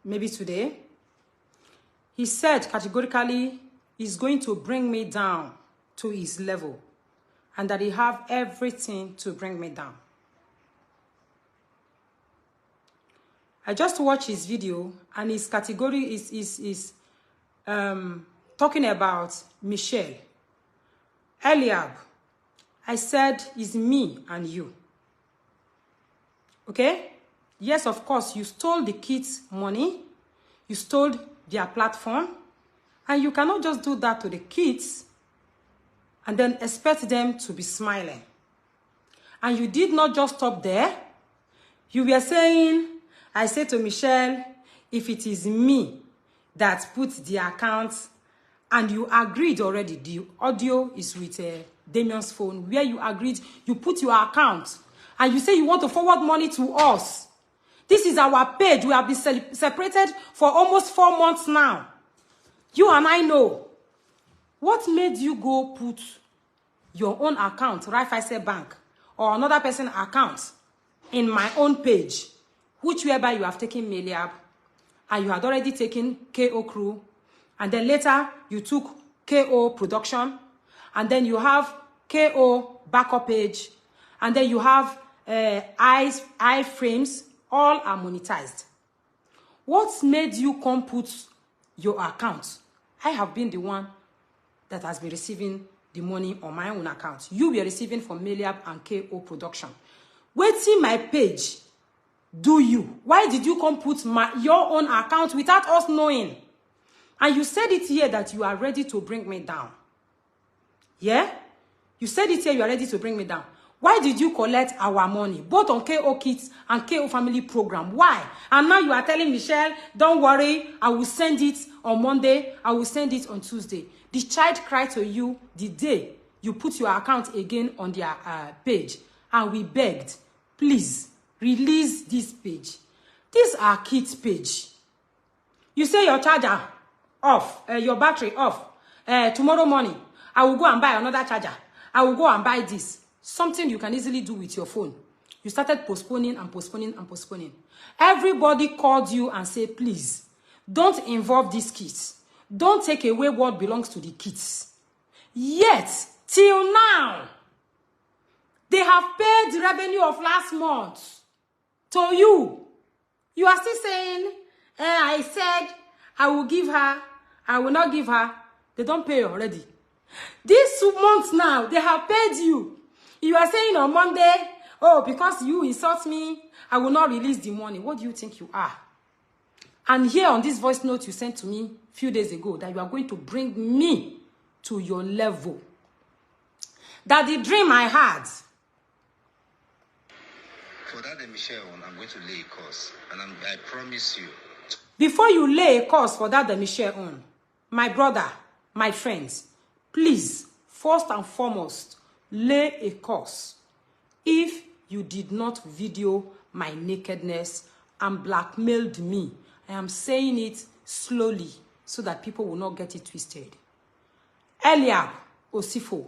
maybe today. He said categorically he's going to bring me down to his level and that he have everything to bring me down. I just watched his video and his category is talking about Michelle. Eliab, I said it's me and you. Okay? Yes, of course, you stole the kids' money. You stole their platform. And you cannot just do that to the kids and then expect them to be smiling. And you did not just stop there. You were saying, I said to Michelle, if it is me that put the account, and you agreed already, the audio is with Damien's phone, where you agreed, you put your account, and you say you want to forward money to us. This is our page. We have been separated for almost 4 months now. You and I know. What made you go put your own account, Raiffeisen Bank, or another person's account in my own page, which whereby you have taken Meliab, and you had already taken KO Crew, and then later you took KO Production, and then you have KO Backup Page, and then you have iframes, all are monetized. What made you come put your account? I have been the one that has been receiving the money on my own account. You were receiving from Meliab and KO Production. Waiting my page. Do you? Why did you come put your own account without us knowing? And you said it here that you are ready to bring me down. Yeah? You said it here you are ready to bring me down. Why did you collect our money, both on KO Kids and KO Family Program? Why? And now you are telling Michelle, don't worry, I will send it on Monday, I will send it on Tuesday. The child cried to you the day you put your account again on their page. And we begged, please, release this page. These are kids' page. You say your charger off, your battery off. Tomorrow morning, I will go and buy another charger. I will go and buy this. Something you can easily do with your phone. You started postponing and postponing and postponing. Everybody called you and said, please, don't involve these kids. Don't take away what belongs to the kids. Yet, till now, they have paid the revenue of last month to you. You are still saying, I said, I will give her, I will not give her. They don't pay already. This month now, they have paid you. You are saying on Monday, oh, because you insult me, I will not release the money. What do you think you are? And here on this voice note you sent to me a few days ago, that you are going to bring me to your level. That the dream I had. For that, Michelle, I'm going to lay a course. And I promise you. Before you lay a course for that, Michelle on, my brother, my friends, please, first and foremost, lay a course. If you did not video my nakedness and blackmailed me, I am saying it slowly so that people will not get it twisted. Eliab, Osifo,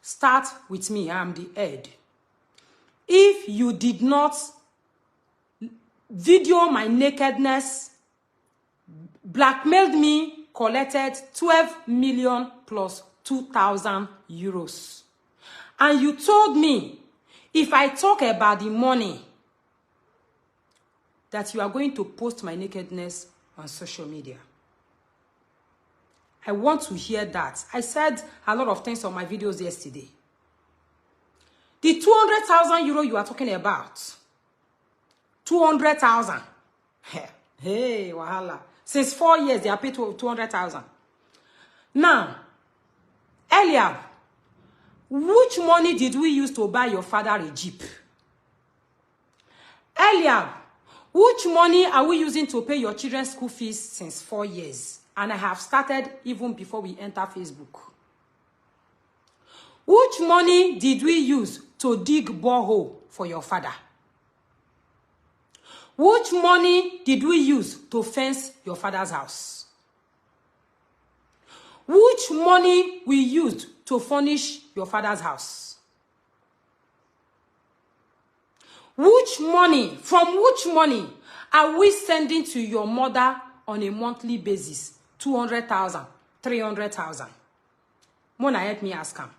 start with me. I am the head. If you did not video my nakedness, blackmailed me, collected 12 million plus 2,000 euros. And you told me, if I talk about the money, that you are going to post my nakedness on social media. I want to hear that. I said a lot of things on my videos yesterday. The 200,000 euro you are talking about, 200,000. Hey, Wahala. Since 4 years, they are paid 200,000. Now, Eliab, which money did we use to buy your father a Jeep? Eliab, which money are we using to pay your children's school fees since 4 years? And I have started even before we enter Facebook. Which money did we use to dig borehole for your father? Which money did we use to fence your father's house? Which money we used to furnish your father's house? Which money, from which money are we sending to your mother on a monthly basis? 200,000, 300,000. Mona, help me ask him.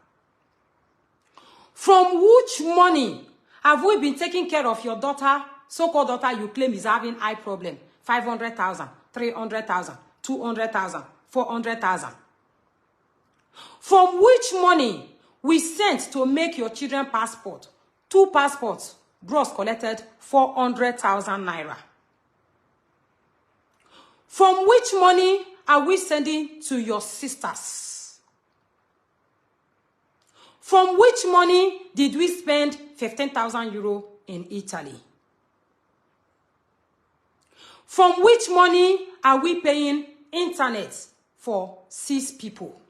From which money have we been taking care of your daughter, so-called daughter you claim is having eye problem? 500,000, 300,000, 200,000, 400,000. From which money we sent to make your children passport? 2 passports, gross collected 400,000 naira. From which money are we sending to your sisters? From which money did we spend 15,000 euro in Italy? From which money are we paying internet for 6 people?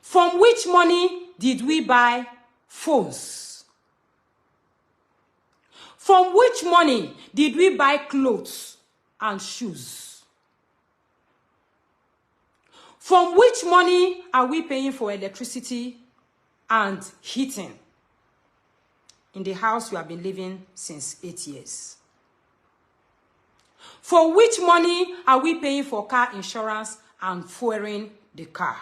From which money did we buy phones? From which money did we buy clothes and shoes? From which money are we paying for electricity and heating in the house you have been living since 8 years? For which money are we paying for car insurance and fueling the car?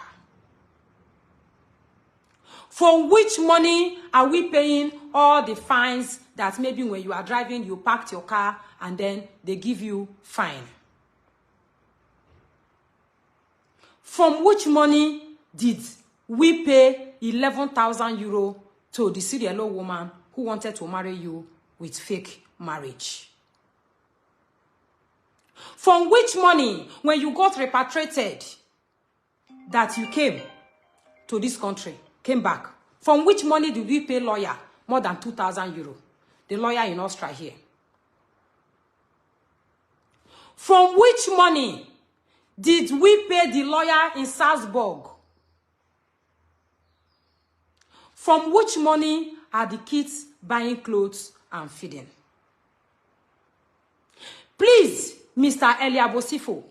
For which money are we paying all the fines that maybe when you are driving, you parked your car and then they give you fine? From which money did we pay 11,000 euro to the Sierra woman who wanted to marry you with fake marriage? From which money, when you got repatriated, that you came to this country, came back, from which money did we pay lawyer more than 2,000 euro? The lawyer in Austria here. From which money did we pay the lawyer in Salzburg? From which money are the kids buying clothes and feeding? Please, Mr. Osifo,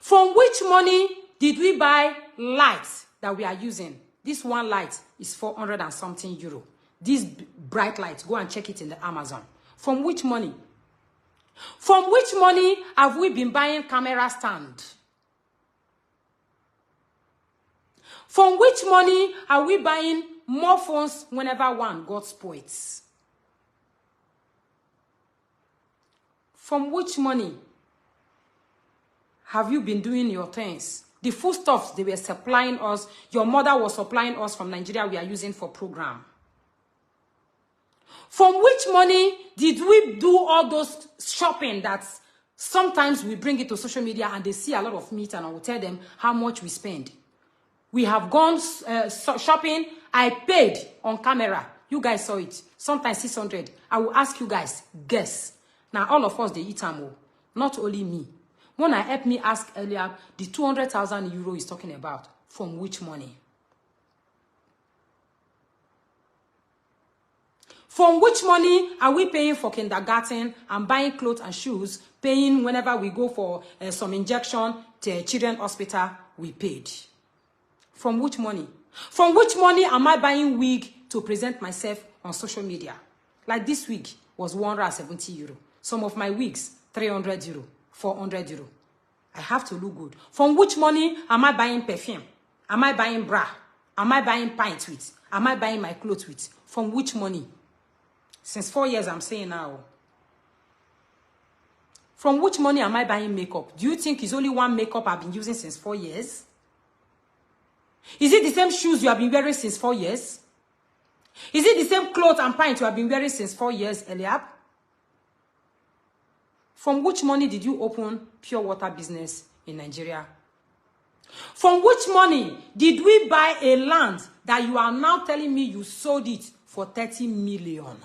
from which money did we buy lights that we are using? This one light is 400 and something euro. This bright light, go and check it in the Amazon. From which money? From which money have we been buying camera stand? From which money are we buying more phones whenever one got spoiled? From which money have you been doing your things? The foodstuffs they were supplying us, your mother was supplying us from Nigeria, we are using for program. From which money did we do all those shopping that sometimes we bring it to social media and they see a lot of meat and I will tell them how much we spend? We have gone shopping. I paid on camera. You guys saw it. Sometimes 600. I will ask you guys, guess. Now all of us, they eat ammo. Not only me. When I helped me ask earlier, the 200,000 euro is talking about, from which money? From which money are we paying for kindergarten and buying clothes and shoes, paying whenever we go for some injection to children's hospital, we paid? From which money? From which money am I buying wig to present myself on social media? Like this wig was 170 euro. Some of my wigs, 300 euro, 400 euro. I have to look good. From which money am I buying perfume? Am I buying bra? Am I buying pint with? Am I buying my clothes with? From which money? Since 4 years, I'm saying now. From which money am I buying makeup? Do you think it's only one makeup I've been using since 4 years? Is it the same shoes you have been wearing since 4 years? Is it the same clothes and pants you have been wearing since 4 years, Eliab? From which money did you open pure water business in Nigeria? From which money did we buy a land that you are now telling me you sold it for 30 million?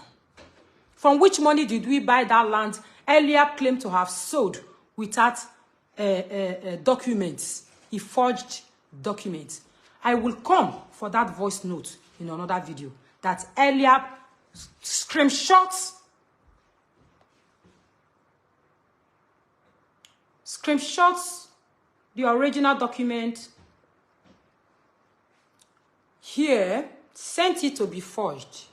From which money did we buy that land Eliab claimed to have sold without documents? He forged documents. I will come for that voice note in another video. That Eliab screenshots the original document here, sent it to be forged.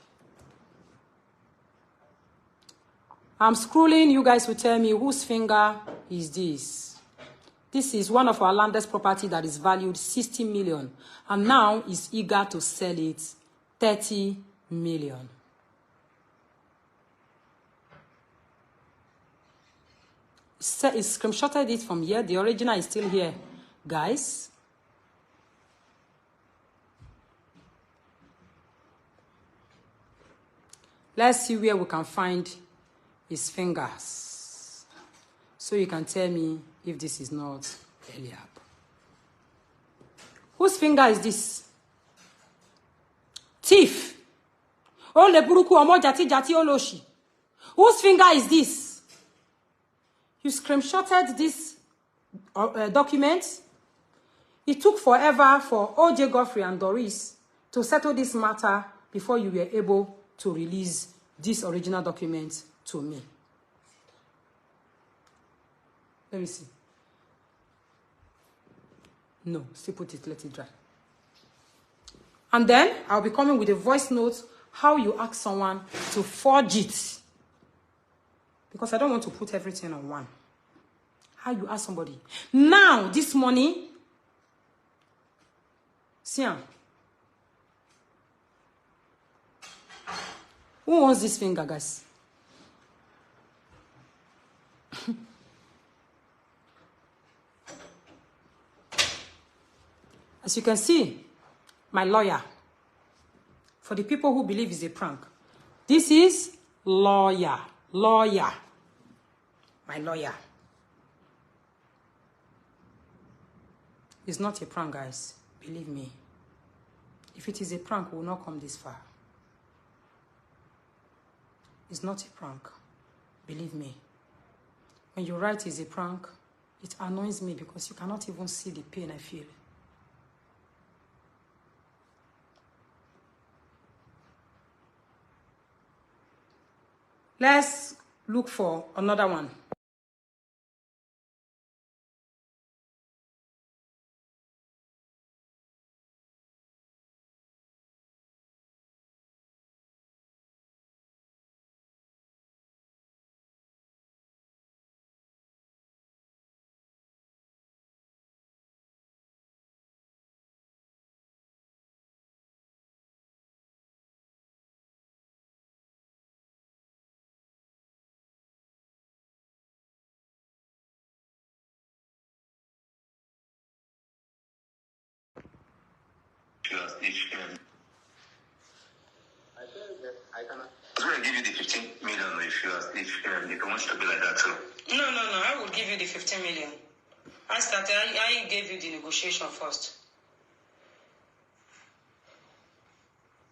I'm scrolling. You guys will tell me whose finger is this. This is one of our landless property that is valued 60 million. And now is eager to sell it 30 million. It's screenshotted it from here. The original is still here, guys. Let's see where we can find his fingers, so you can tell me if this is not Eliab. Whose finger is this? Thief. Oh, le buruku omo jati jati oloshi. Whose finger is this? You screenshotted this document. It took forever for OJ Godfrey and Doris to settle this matter before you were able to release this original document to me. Let me see. No, still put it, let it dry. And then I'll be coming with a voice note how you ask someone to forge it. Because I don't want to put everything on one. How you ask somebody. Now, this morning, Sian, who wants this finger, guys? As you can see, my lawyer, for the people who believe it's a prank, this is lawyer, my lawyer. It's not a prank, guys, believe me. If it is a prank, we will not come this far. It's not a prank, believe me. When you write it's a prank, it annoys me because you cannot even see the pain I feel. Let's look for another one. I cannot. I was going to give you the 15 million if you want to be like that too. No, I will give you the 15 million. I gave you the negotiation first.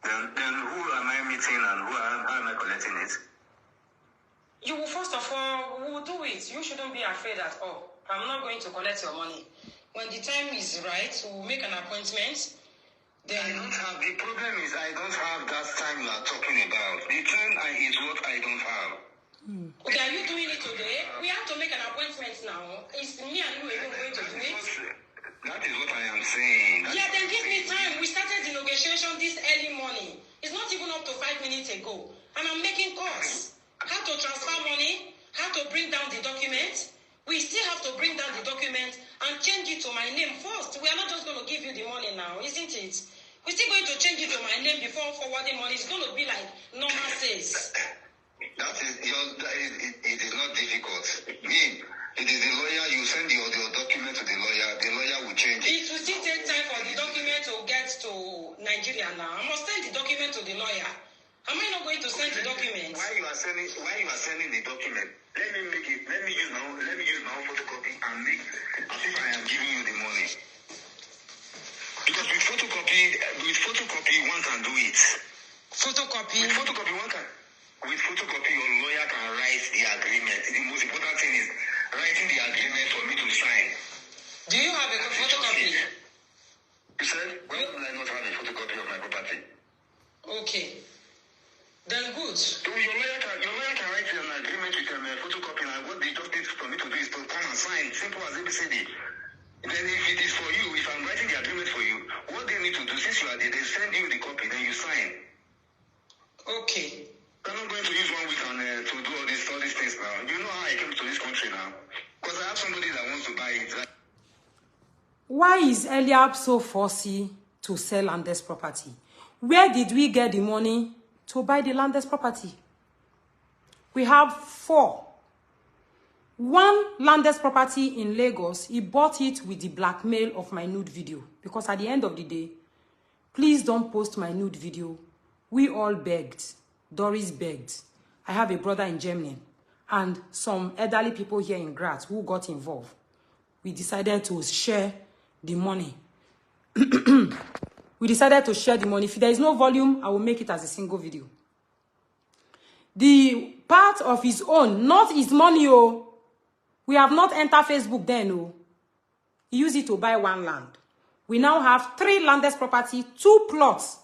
Then who am I meeting and how am I collecting it? You will, first of all, we will do it. You shouldn't be afraid at all. I'm not going to collect your money. When the time is right, we'll make an appointment. Then the problem is I don't have that time you are talking about. The time is what I don't have. Okay, are you doing it today? We have to make an appointment now. It's me and you even going to do it. That is what I am saying. Yeah, then give me time. We started the negotiation this early morning. It's not even up to 5 minutes ago. And I'm making calls. How to transfer money, how to bring down the document. We still have to bring down the document and change it to my name first. We are not just going to give you the money now, isn't it? We're still going to change it to my name before forwarding money. It's going to be like normal sales. It is not difficult. It is the lawyer. You send your document to the lawyer will change it. It will still take time for the document to get to Nigeria now. I must send the document to the lawyer. Am I not going to send the document? Why you are sending the document? Let me use my own photocopy and make as if I am giving you the money. Because with photocopy one can do it. Photocopy? With photocopy your lawyer can write the agreement. The most important thing is writing the agreement for me to sign. Do you have a photocopy? You said, why would I not have a photocopy of my property? Okay. Then good. So your lawyer can write an agreement with a photocopy, and what they just need for me to do is to come and sign. Simple as ABCD. Then if it is for you, if I'm writing the agreement for you, what they need to do, since you are there, they send you the copy, then you sign. Okay. I'm not going to use 1 week and to do all these things now. You know how I came to this country now? Because I have somebody that wants to buy it. Why is Eliab so fussy to sell landless property? Where did we get the money to buy the landless property? We have 4. One landless property in Lagos, he bought it with the blackmail of my nude video. Because at the end of the day, please don't post my nude video. We all begged. Doris begged. I have a brother in Germany and some elderly people here in Graz who got involved. We decided to share the money. We decided to share the money. If there is no volume, I will make it as a single video. The part of his own, not his money, oh. We have not entered Facebook then, oh. He used it to buy 1 land. We now have 3 landless property, 2 plots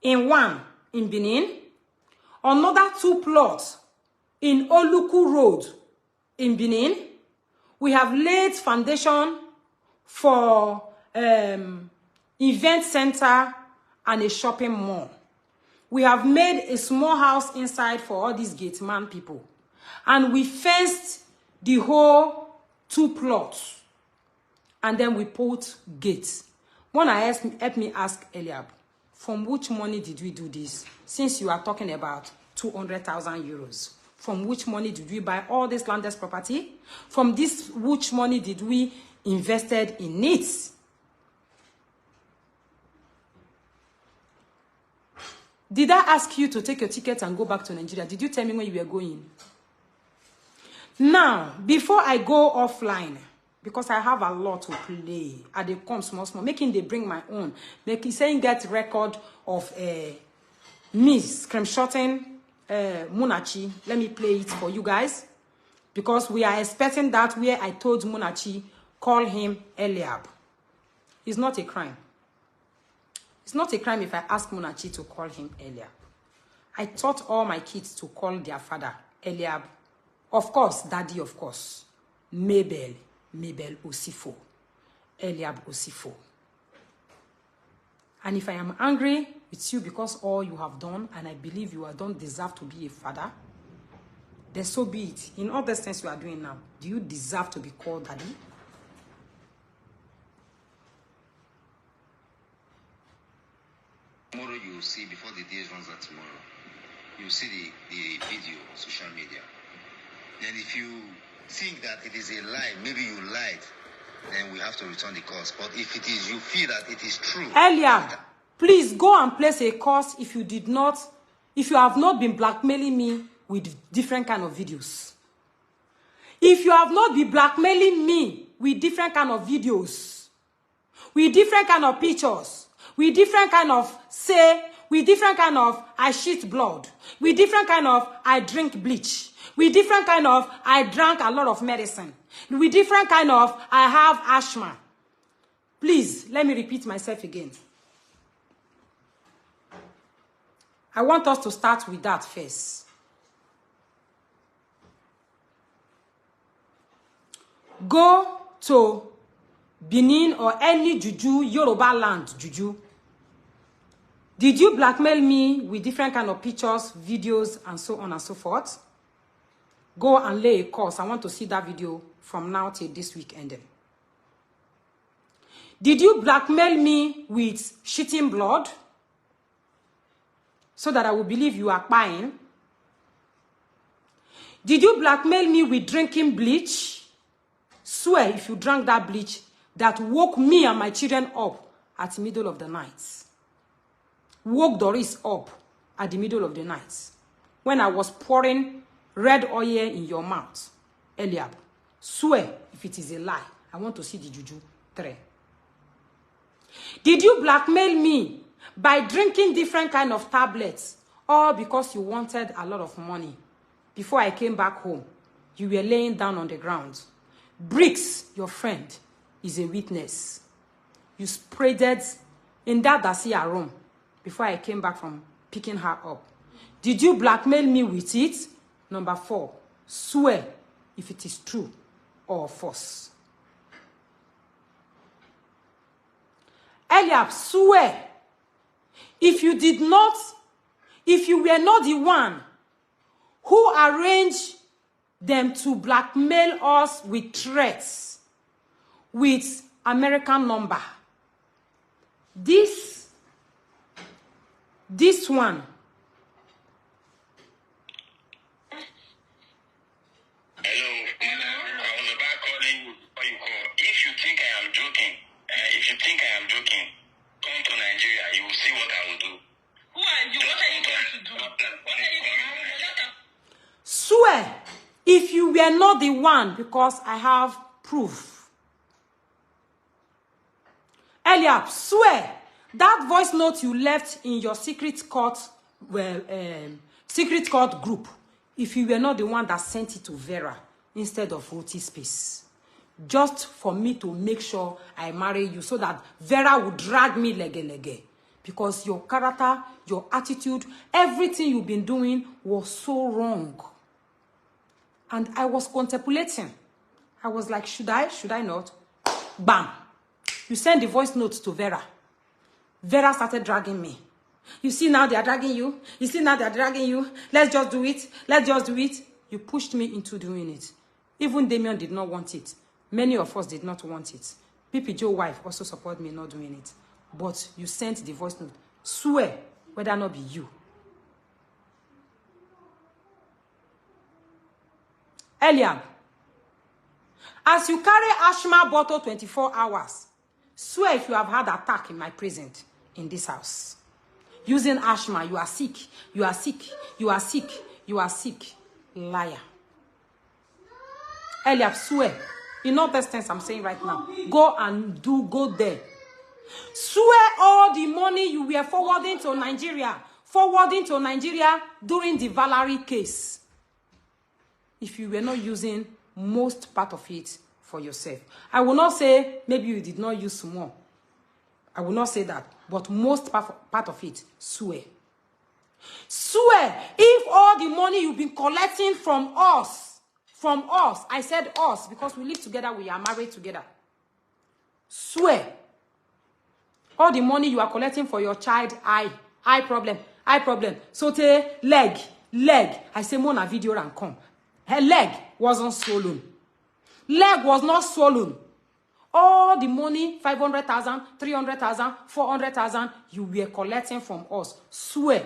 in one in Benin, another 2 plots in Oluku Road in Benin. We have laid foundation for event center and a shopping mall. We have made a small house inside for all these gate man people. And we fenced the whole 2 plots. And then we put gates. When I asked, help me ask Eliab, from which money did we do this? Since you are talking about 200,000 euros. From which money did we buy all this landless property? From this, which money did we invested in it? Did I ask you to take your ticket and go back to Nigeria? Did you tell me when you were going? Now, before I go offline, because I have a lot to play, and they come small, making they bring my own, making saying get record of me screenshotting Munachi. Let me play it for you guys, because we are expecting that where I told Munachi, call him Eliab. It's not a crime. It's not a crime if I ask Munachi to call him Eliab. I taught all my kids to call their father Eliab. Of course, daddy, of course. Mabel Osifo. Eliab Osifo. And if I am angry with you because all you have done, and I believe you don't deserve to be a father, then so be it. In all the things you are doing now, do you deserve to be called daddy? Tomorrow you will see, before the day runs out tomorrow, you will see the video on social media. Then if you think that it is a lie, maybe you lied, then we have to return the cost. But if it is, you feel that it is true. Eliab, please go and place a course if you have not been blackmailing me with different kind of videos. If you have not been blackmailing me with different kind of videos, with different kind of pictures, with different kind of with different kind of I shit blood, with different kind of I drink bleach, with different kind of I drank a lot of medicine, with different kind of I have asthma. Please, let me repeat myself again. I want us to start with that first. Go to Benin or any Juju, Yoruba land Juju. Did you blackmail me with different kind of pictures, videos, and so on and so forth? Go and lay a course. I want to see that video from now till this week ending. Did you blackmail me with shitting blood so that I will believe you are buying? Did you blackmail me with drinking bleach? Swear if you drank that bleach that woke me and my children up at the middle of the night. Woke Doris up at the middle of the night when I was pouring red oil in your mouth. Eliab, swear if it is a lie. I want to see the Juju 3. Did you blackmail me by drinking different kind of tablets, all because you wanted a lot of money? Before I came back home, you were laying down on the ground. Bricks, your friend, is a witness. You sprayed it in that Dacia room before I came back from picking her up. Did you blackmail me with it? Number 4, swear if it is true or false. Eliab, swear if you were not the one who arrange them to blackmail us with threats, with American number. This one. Hello, I was about calling you before you call. If you think I am joking, come to Nigeria. You will see what I will do. Who are you? What are you going to do? What are you going to do? Swear, if you were not the one, because I have proof. Eliab, swear that voice note you left in your secret court group, if you were not the one that sent it to Vera instead of Roti Space, just for me to make sure I marry you, so that Vera would drag me lege, because your character, your attitude, everything you've been doing was so wrong. And I was contemplating. I was like, should I not? Bam! You send the voice notes to Vera. Vera started dragging me. You see now they are dragging you. You see now they are dragging you. Let's just do it. Let's just do it. You pushed me into doing it. Even Damien did not want it. Many of us did not want it. Pipi Joe's wife also supported me not doing it. But you sent the voice note. Swear whether or not be you. Eliab, as you carry asthma bottle 24 hours, swear if you have had attack in my presence in this house. Using asthma, you are sick, you are sick, you are sick, you are sick. Liar. Eliab, swear. In all these things I'm saying right now, go there. Swear all the money you were forwarding to Nigeria during the Valerie case. If you were not using most part of it for yourself. I will not say maybe you did not use more. I will not say that. But most part of it, swear. Swear, if all the money you've been collecting from us, I said us, because we live together, we are married together. Swear, all the money you are collecting for your child, eye problem, sote, leg. I say, Mona video and come. Her leg wasn't swollen. Leg was not swollen. All the money, 500,000, 300,000, 400,000, you were collecting from us. Swear,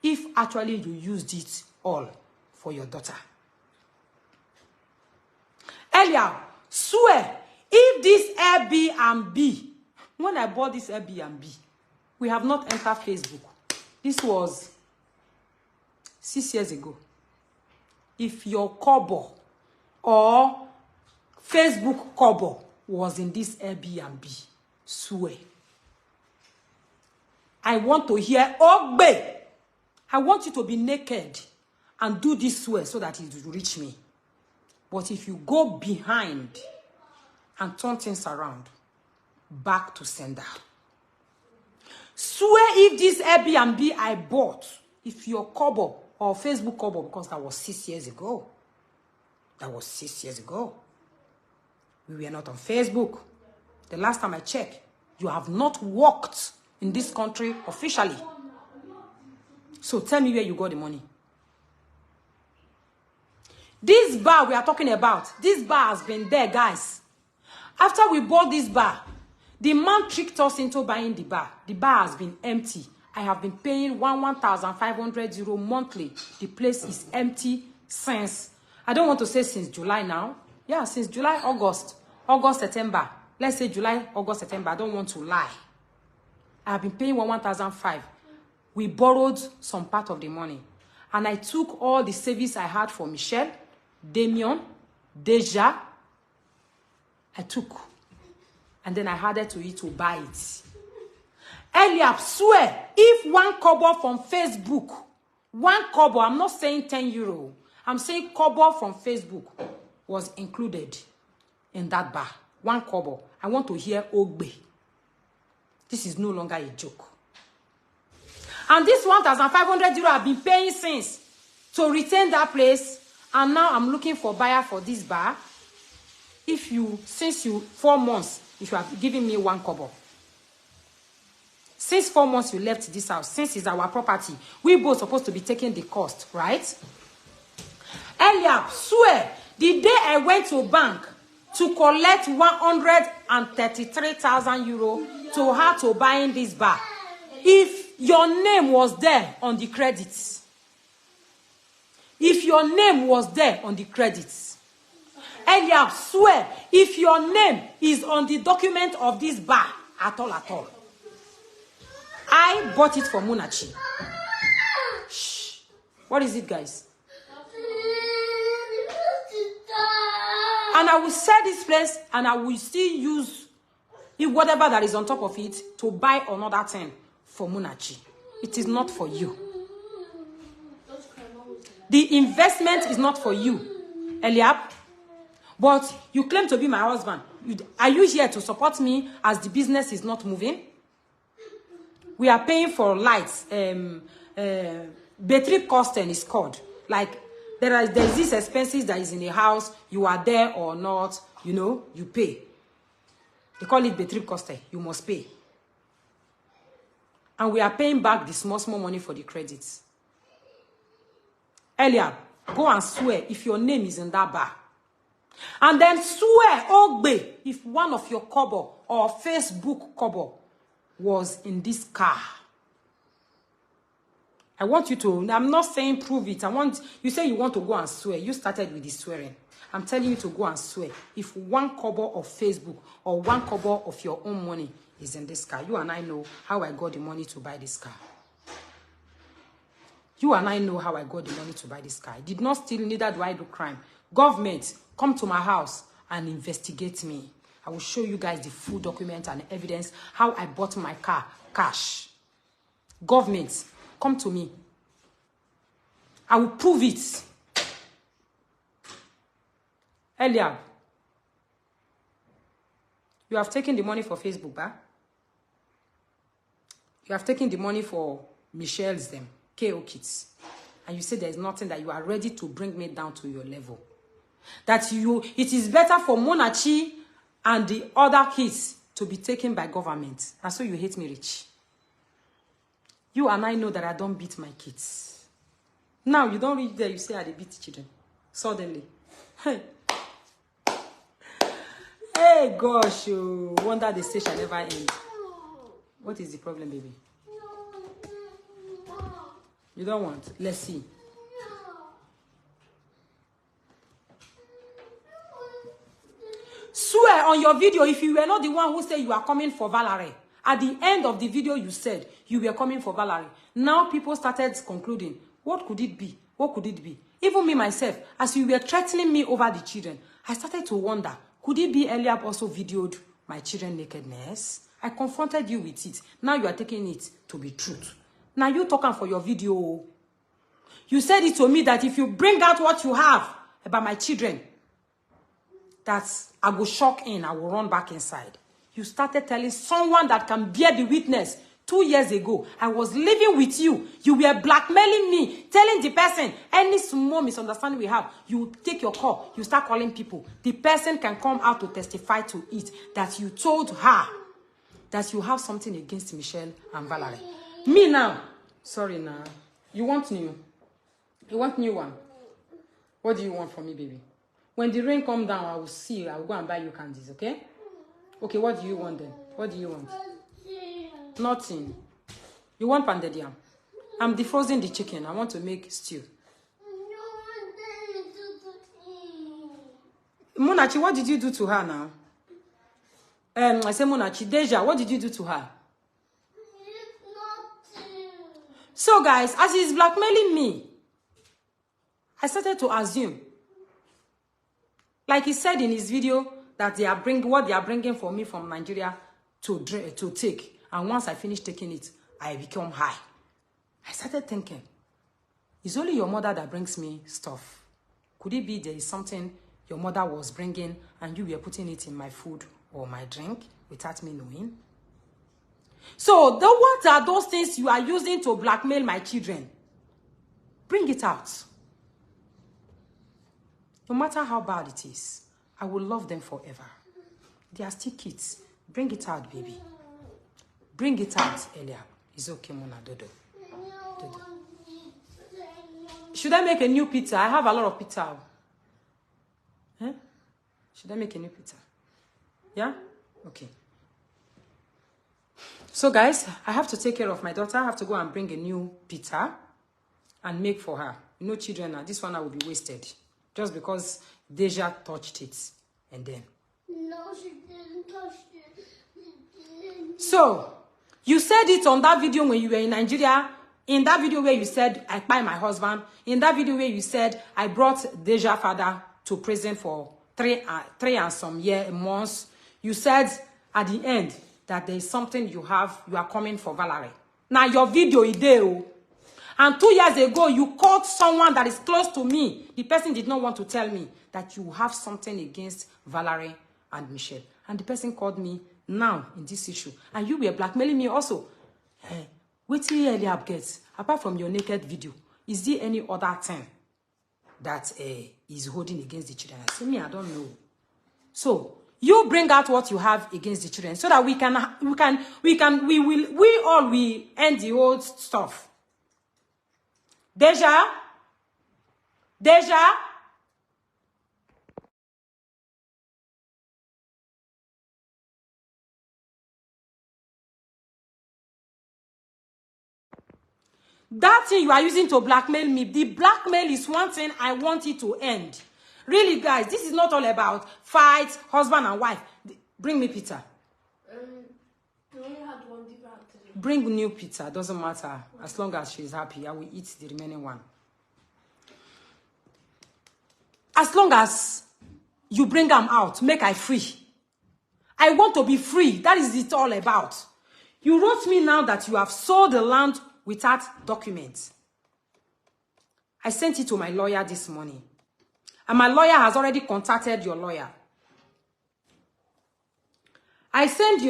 if actually you used it all for your daughter. Eliab, swear, if this Airbnb, when I bought this Airbnb, we have not entered Facebook. This was 6 years ago. If your Kobo or Facebook Kobo was in this Airbnb, swear. I want to hear Ogbe. I want you to be naked and do this swear so that it will reach me. But if you go behind and turn things around, back to sender. Swear if this Airbnb I bought, if your Kobo or Facebook Kobo, because that was 6 years ago. That was 6 years ago. We were not on Facebook. The last time I checked, you have not worked in this country officially. So tell me where you got the money. This bar we are talking about, this bar has been there, guys. After we bought this bar, the man tricked us into buying the bar. The bar has been empty. I have been paying 1,500 euro monthly. The place is empty since, I don't want to say since July now. Yeah, since July, August, September. Let's say July, August, September. I don't want to lie. I have been paying 1,500. We borrowed some part of the money. And I took all the savings I had for Michelle, Damien, Deja. I took. And then I added to it to buy it. Eliab, swear, if 1 kobo from Facebook, 1 kobo, I'm not saying 10 euro, I'm saying kobo from Facebook was included in that bar. 1 kobo. I want to hear Ogbe. This is no longer a joke. And this 1,500 euro I've been paying since to retain that place. And now I'm looking for buyer for this bar. If you, since you, 4 months, if you have given me 1 kobo. Since 4 months you left this house, since it's our property, we both supposed to be taking the cost, right? Eliab, swear, the day I went to bank to collect 133,000 euro to her to buying this bar, if your name was there on the credits, if your name was there on the credits, Eliab, swear, if your name is on the document of this bar at all, I bought it for Munachi. Shh. What is it, guys? And I will sell this place and I will still use whatever that is on top of it to buy another thing for Munachi. It is not for you. The investment is not for you, Eliab. But you claim to be my husband. Are you here to support me as the business is not moving? We are paying for lights. Battery costing is called. Like, there's these expenses that is in the house. You are there or not, you know, you pay. They call it battery costing. You must pay. And we are paying back the small money for the credits. Eliab, go and swear if your name is in that bar. And then swear, Ogbe, if one of your cover or Facebook cover was in this car. I want you to, I'm not saying prove it. You say you want to go and swear. You started with the swearing. I'm telling you to go and swear. If one cover of Facebook or one cover of your own money is in this car, you and I know how I got the money to buy this car. You and I know how I got the money to buy this car. I did not steal, neither do I do crime. Government, come to my house and investigate me. I will show you guys the full document and evidence how I bought my car, cash. Government, come to me. I will prove it. Eliab, you have taken the money for Facebook, bah? You have taken the money for Michelle's them, KO Kids. And you say there's nothing that you are ready to bring me down to your level. That it is better for Munachi and the other kids to be taken by government. And so you hate me rich. You and I know that I don't beat my kids. Now you don't reach there, you say I beat children. Suddenly. Hey. Hey gosh, you wonder the stage shall never end. What is the problem, baby? You don't want? Let's see. Swear on your video if you were not the one who said you are coming for Valerie. At the end of the video, you said you were coming for Valerie. Now people started concluding, what could it be? What could it be? Even me myself, as you were threatening me over the children, I started to wonder, could it be Eliab also videoed my children nakedness? I confronted you with it. Now you are taking it to be truth. Now you talking for your video. You said it to me that if you bring out what you have about my children, that I will shock in, I will run back inside. You started telling someone that can bear the witness 2 years ago. I was living with you. You were blackmailing me, telling the person, any small misunderstanding we have, you take your call, you start calling people. The person can come out to testify to it, that you told her that you have something against Michelle and Valerie. Me now, sorry now, you want new? You want new one? What do you want from me, baby? When the rain come down, I will see you. I will go and buy you candies, okay? Okay, what do you want then? What do you want? Nothing. You want pounded yam? I'm defrosting the chicken. I want to make stew. Munachi, what did you do to her now? I say Munachi, Deja, what did you do to her? So guys, as he's blackmailing me, I started to assume. Like he said in his video that they are what they are bringing for me from Nigeria to take. And once I finish taking it, I become high. I started thinking, it's only your mother that brings me stuff. Could it be there is something your mother was bringing and you were putting it in my food or my drink without me knowing? So, what are those things you are using to blackmail my children? Bring it out. No matter how bad it is, I will love them forever. They are still kids. Bring it out, baby. Bring it out, Eliab. It's okay, Mona. Dodo. Dodo. Should I make a new pizza? I have a lot of pizza. Huh? Should I make a new pizza? Yeah? Okay. So guys, I have to take care of my daughter. I have to go and bring a new pizza and make for her. No children now. This one will be wasted. Just because Deja touched it. And then. No, she didn't touch it. So, you said it on that video when you were in Nigeria. In that video where you said, I buy my husband. In that video where you said, I brought Deja father to prison for three and some months. You said at the end that there is something you are coming for Valerie. Now your video is there. And 2 years ago, you called someone that is close to me. The person did not want to tell me that you have something against Valerie and Michelle. And the person called me now in this issue. And you were blackmailing me also. Wait till Eliab gets, apart from your naked video, is there any other thing that is holding against the children? I say, me, I don't know. So, you bring out what you have against the children so that we all will end the old stuff. Deja? That thing you are using to blackmail me, the blackmail is one thing I want it to end. Really, guys, this is not all about fights, husband and wife. Bring me pizza. We only had one deeper today. Bring new pizza, doesn't matter. As long as she's happy, I will eat the remaining one. As long as you bring them out, make I free. I want to be free. That is it all about. You wrote me now that you have sold the land without documents. I sent it to my lawyer this morning. And my lawyer has already contacted your lawyer. I send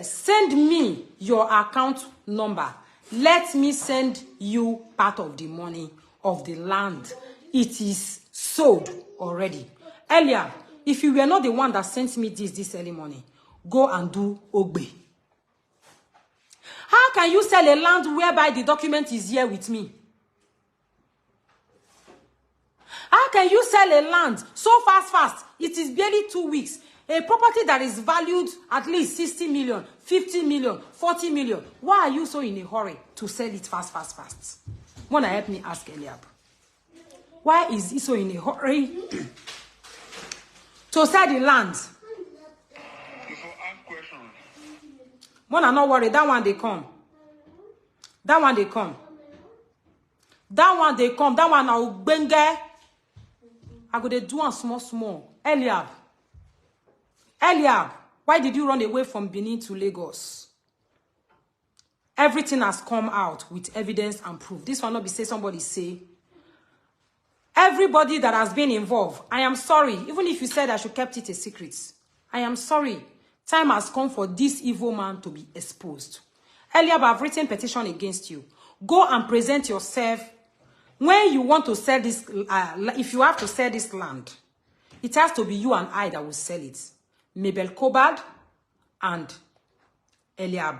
send me your account number. Let me send you part of the money of the land. It is sold already. Earlier, if you were not the one that sent me this early morning, go and do Ogbe. How can you sell a land whereby the document is here with me? How can you sell a land so fast? It is barely 2 weeks. A property that is valued at least 60 million, 50 million, 40 million. Why are you so in a hurry to sell it fast? Wanna help me ask Eliab? Why is he so in a hurry to sell the land? Wanna not worry, that one they come. That one they come. That one now benge. I go to do one small. Eliab, why did you run away from Benin to Lagos? Everything has come out with evidence and proof. This one not be say somebody say. Everybody that has been involved, I am sorry. Even if you said I should kept it a secret, I am sorry. Time has come for this evil man to be exposed. Eliab, I've written petition against you. Go and present yourself. When you want to sell this, if you have to sell this land, it has to be you and I that will sell it. Mabel and Eliab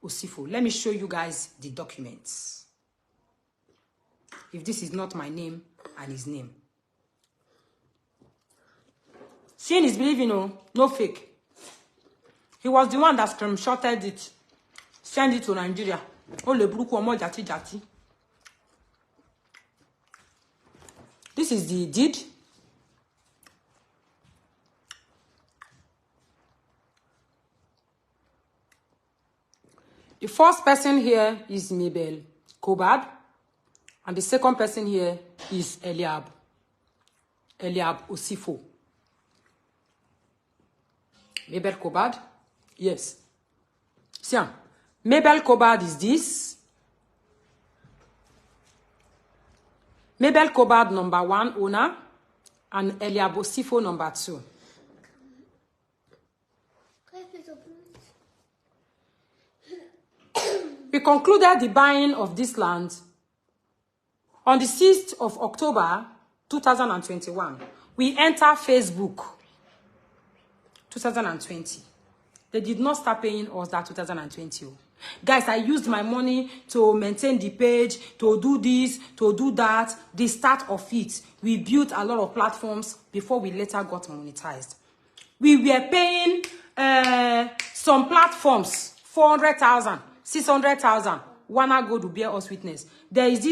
Osifo. Let me show you guys the documents. If this is not my name and his name. Seeing is believing, no fake. He was the one that screenshotted it, sent it to Nigeria. This is the deed. The first person here is Mabel, and the second person here is Eliab Osifo. Mabel, yes. See, Mabel is this. Mabel number 1 owner and Eliab Osifo number 2. We concluded the buying of this land on the 6th of October 2021. We entered Facebook 2020. They did not start paying us that 2020. Guys, I used my money to maintain the page, to do this, to do that. The start of it, we built a lot of platforms before we later got monetized. We were paying some platforms 400,000, 600,000. Wanna go to bear us witness. There is this